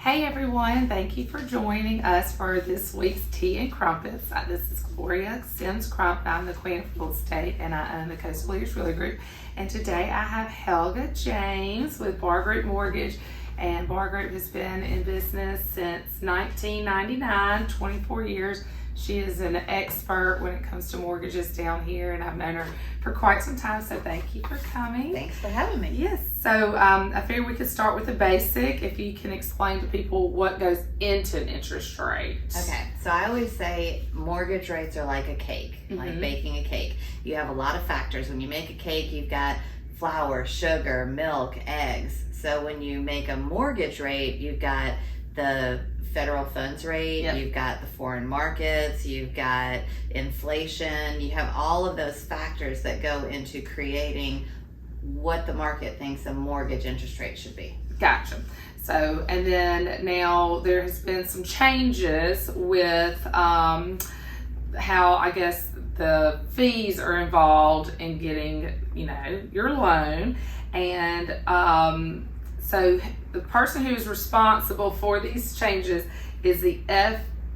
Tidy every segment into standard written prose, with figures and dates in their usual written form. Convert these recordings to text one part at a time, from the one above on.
Hey everyone, thank you for joining us for this week's Tea and Crumpets. This is Gloria Sims Crump. I'm the Queen of Real Estate and I own the Coastal Leaders Realty Group. And today I have Helga James with Barr Group Mortgage. And Barr Group has been in business since 1999, 24 years. She is an expert when it comes to mortgages down here, and I've known her for quite some time, so thank you for coming. Thanks for having me. Yes, so I figured we could start with the basic, if you can explain to people what goes into an interest rate. Okay, so I always say mortgage rates are like a cake, like baking a cake. You have a lot of factors. When you make a cake, you've got flour, sugar, milk, eggs. So when you make a mortgage rate, you've got the federal funds rate, you've got the foreign markets, you've got inflation, you have all of those factors that go into creating what the market thinks a mortgage interest rate should be. Gotcha. So, and then now there has been some changes with how I guess the fees are involved in getting, your loan. And so the person who is responsible for these changes is the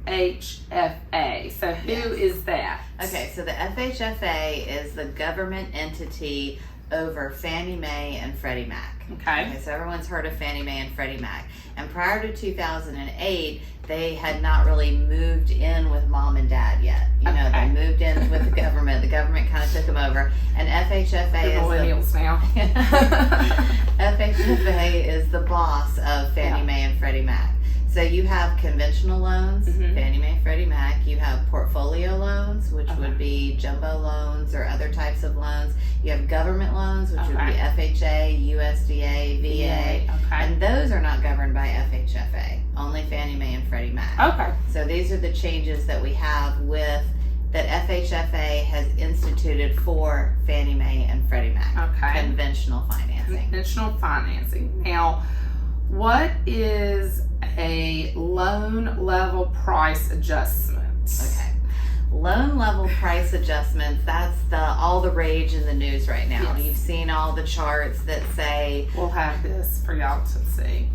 FHFA. So who is that? Okay, so the FHFA is the government entity over Fannie Mae and Freddie Mac. Okay, so everyone's heard of Fannie Mae and Freddie Mac. And prior to 2008, they had not really moved in with mom and dad yet. They moved in with the government. The government kind of took them over. And FHFA is millennials now. FHFA is the boss of Fannie Mae and Freddie Mac. So you have conventional loans, Fannie Mae, Freddie Mac. You have portfolio loans, which would be jumbo loans or other types of loans. You have government loans, which would be FHA, USDA, VA, and those are not governed by FHFA. Only Fannie Mae and Freddie Mac. Okay. So these are the changes that we have with that FHFA has instituted for Fannie Mae and Freddie Mac. Okay. Conventional financing. Conventional financing. Now, what is a loan level price adjustment? Okay. Loan level price adjustments, that's all the rage in the news right now. Yes. You've seen all the charts that say... We'll have this for y'all to see.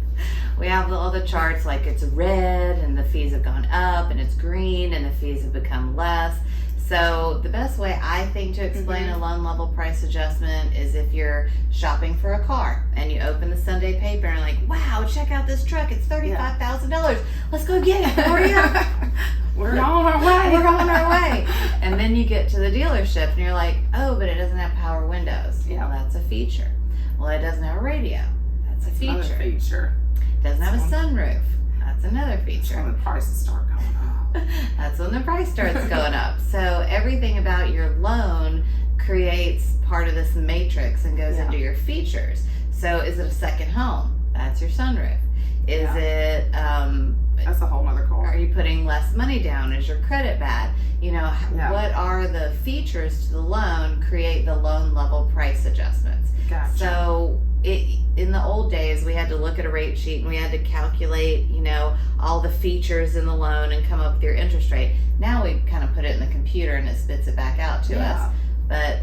We have all the charts like it's red and the fees have gone up, and it's green and the fees have become less. So the best way I think to explain a loan level price adjustment is if you're shopping for a car and you open the Sunday paper and like, wow, check out this truck. It's $35,000. Let's go get it. Hurry up. We're on our way. We're on our way. And then you get to the dealership and you're like, oh, but it doesn't have power windows. Yeah. Well, that's a feature. Well, it doesn't have a radio. That's a feature. Another feature. It doesn't have a sunroof. That's another feature. That's when the prices start going up. That's when the price starts going up. So everything about your loan creates part of this matrix and goes into your features. So is it a second home? That's your sunroof. Is it that's a whole other car. Are you putting less money down? Is your credit bad? What are the features to the loan create the loan level price adjustments? Gotcha. So in the old days, we had to look at a rate sheet and we had to calculate, all the features in the loan and come up with your interest rate. Now we kind of put it in the computer and it spits it back out to us. But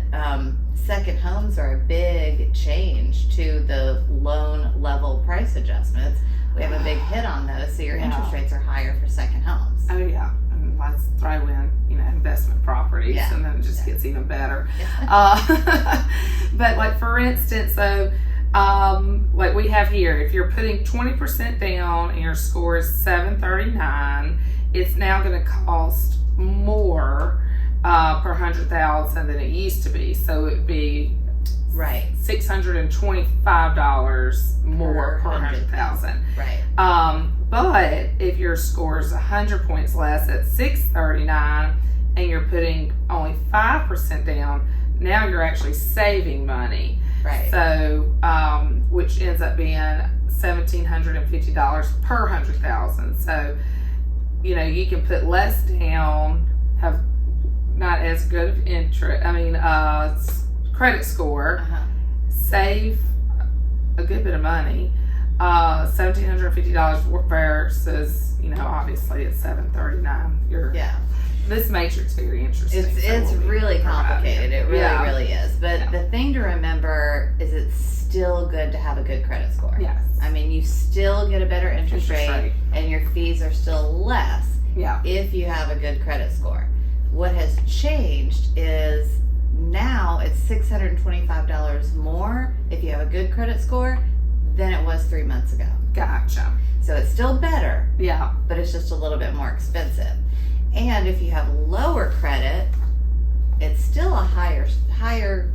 second homes are a big change to the loan level price adjustments. We have a big hit on those, so your interest rates are higher for second homes. Oh yeah, and let's throw in investment properties, and then it just gets even better. But like for instance, so like we have here, if you're putting 20% down and your score is 739, it's now going to cost more per 100,000 than it used to be. So it would be $625 more per 100,000. Right. But if your score is 100 points less at 639 and you're putting only 5% down, now you're actually saving money. Right. So, which ends up being $1,750 per 100,000. So, you can put less down, have not as good of credit score, save a good bit of money. $1,750 versus, obviously it's $739. This matrix very interesting. It's really complicated. It really is. But the thing to remember is it's still good to have a good credit score. Yes. I mean, you still get a better interest rate, and your fees are still less if you have a good credit score. What has changed is now it's $625 more if you have a good credit score than it was 3 months ago. Gotcha. So it's still better, Yeah. but it's just a little bit more expensive. And if you have lower credit, it's still a higher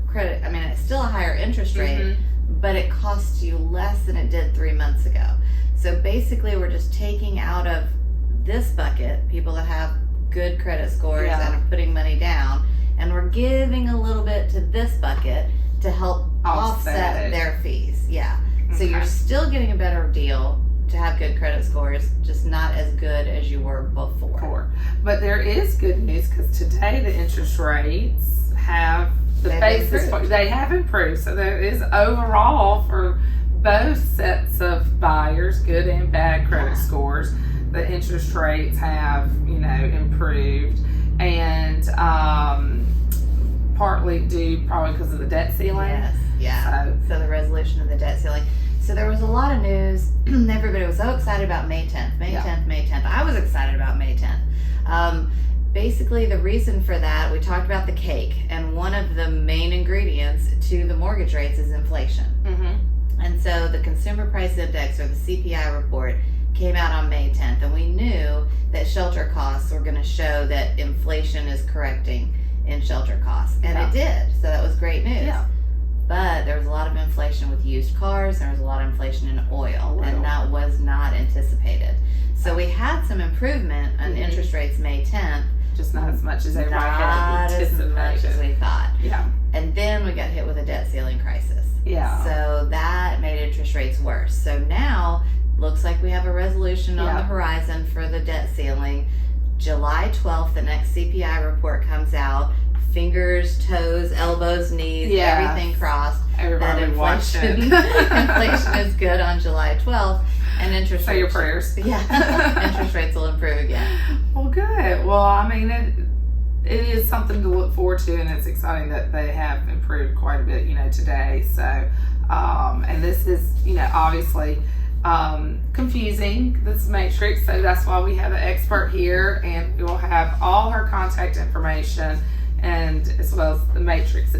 credit. I mean, it's still a higher interest rate, but it costs you less than it did 3 months ago. So basically, we're just taking out of this bucket people that have good credit scores and are putting money down, and we're giving a little bit to this bucket to help offset their fees. Yeah. So you're still getting a better deal to have good credit scores, just not as good as you were before. But there is good news, because today the interest rates have they have improved. So there is overall for both sets of buyers, good and bad credit scores, the interest rates have improved, and partly due probably because of the debt ceiling. Yes. Yeah. So the resolution of the debt ceiling. So there was a lot of news. Everybody was so excited about May 10th. May 10th. I was excited about May 10th. Basically, the reason for that, we talked about the cake, and one of the main ingredients to the mortgage rates is inflation. And so the Consumer Price Index, or the CPI report, came out on May 10th, and we knew that shelter costs were going to show that inflation is correcting in shelter costs. And it did. So that was great news. Yeah. But there was a lot of inflation with used cars. There was a lot of inflation in oil. And that was not anticipated. So we had some improvement on interest rates May 10th. Just not as much as everybody had anticipated. Not as much as we thought. Yeah. And then we got hit with a debt ceiling crisis. Yeah. So that made interest rates worse. So now, looks like we have a resolution on the horizon for the debt ceiling. July 12th, the next CPI report comes out. Fingers, toes, elbows, knees, everything crossed. Everybody inflation is good on July 12th, and interest rates. Say your prayers. Yeah, interest rates will improve again. Well, good. Well, I mean, it is something to look forward to, and it's exciting that they have improved quite a bit, today. So, and this is, obviously confusing, this matrix. So that's why we have an expert here, and we will have all her contact information, and as well as the matrix.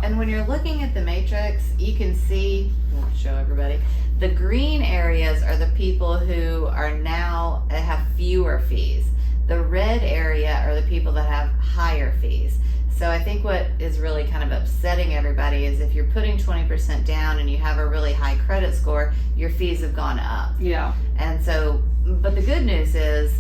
And when you're looking at the matrix, you can see, I'll show everybody, the green areas are the people who are now have fewer fees. The red area are the people that have higher fees. So I think what is really kind of upsetting everybody is if you're putting 20% down and you have a really high credit score, your fees have gone up. Yeah. And so, but the good news is,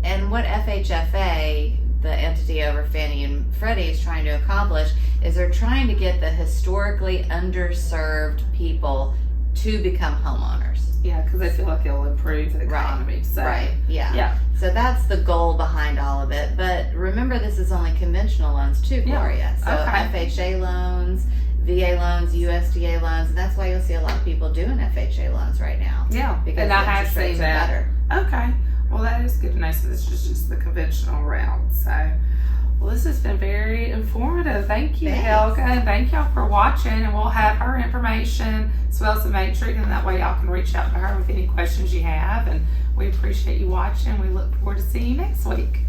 and what FHFA, the entity over Fannie and Freddie, is trying to accomplish, is they're trying to get the historically underserved people to become homeowners. Yeah, because they feel like it'll improve the economy. So. Yeah. So that's the goal behind all of it. But remember, this is only conventional loans too, Gloria. So FHA loans, VA loans, USDA loans, and that's why you'll see a lot of people doing FHA loans right now. Yeah, because and I have seen seen that. Better. Okay. Well, that is good to know. So this is just the conventional route. So, well, this has been very informative. Thank you, Helga, and thank y'all for watching. And we'll have her information as well as the matrix, and that way y'all can reach out to her with any questions you have. And we appreciate you watching. We look forward to seeing you next week.